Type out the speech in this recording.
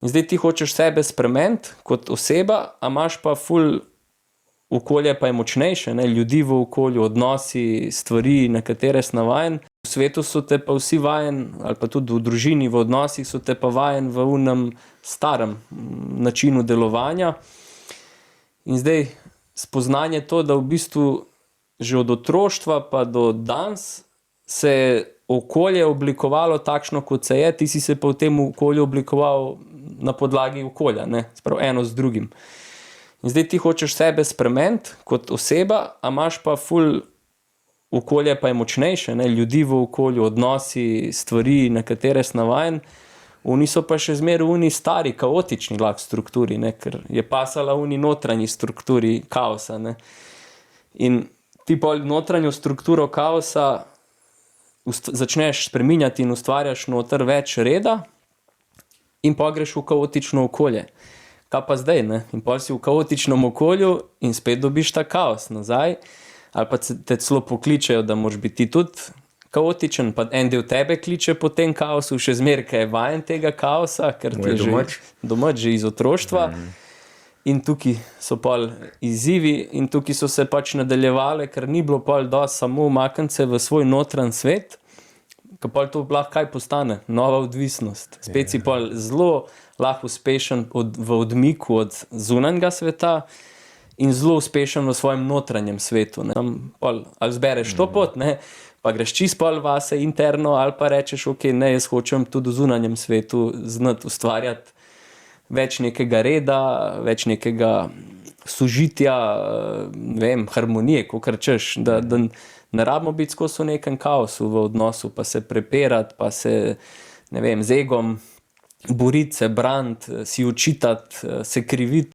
In zdaj ti hočeš sebe spremeniti kot oseba, a imaš pa ful okolje pa je močnejše, ne? Ljudi v okolju, odnosi, stvari, na katere si navajen. V svetu so te pa vsi vajen, ali pa tudi v družini, v odnosih so te pa vajen v onem starem načinu delovanja. In zdaj spoznanje to, da v bistvu že od otroštva pa do danes se je okolje oblikovalo takšno, kot se je, ti si se pa v tem okolju oblikoval na podlagi okolja, ne? Sprav eno z drugim. In zdaj ti hočeš sebe spremeniti kot oseba, a imaš pa ful okolje pa je močnejše, ne? Ljudi v okolju, odnosi, stvari, na katere si navajen. Oni so pa še zmeraj v oni stari, kaotični lahko strukturi, ne? Ker je pasala oni notranji strukturi kaosa, ne? In ti pol notranjo strukturo kaosa začneš spreminjati in ustvarjaš noter več reda in pa greš v kaotično okolje. Kaj pa zdaj, ne? In pol si v kaotičnem okolju in spet dobiš ta kaos nazaj, ali pa te celo pokličejo, da moraš biti tudi kaotičen, pa en del tebe kliče po tem kaosu, še zmeraj, ker je vajen tega kaosa, ker ti je že domač, že iz otroštva. In tukaj so pol izzivi in tukaj so se pač nadaljevale, ker ni bilo pol dosti samo umakniti se v svoj notranji svet, ker pol to lahko kaj postane, nova odvisnost. Spet si pol zelo lahko uspešen v odmiku od zunanjega sveta in zelo uspešen v svojem notranjem svetu, ne. Pol ali zbereš to pot, ne, pa greš čisto pol vase interno, ali pa rečeš, okej, ne, jaz hočem tudi v zunanjem svetu znati ustvarjati več nekega reda, več nekega sožitja, ne vem, harmonije, kakor češ, da ne rabimo biti skozi v nekem kaosu v odnosu, pa se prepirati, pa se, ne vem, z egom boriti, se braniti, si očitati, se kriviti.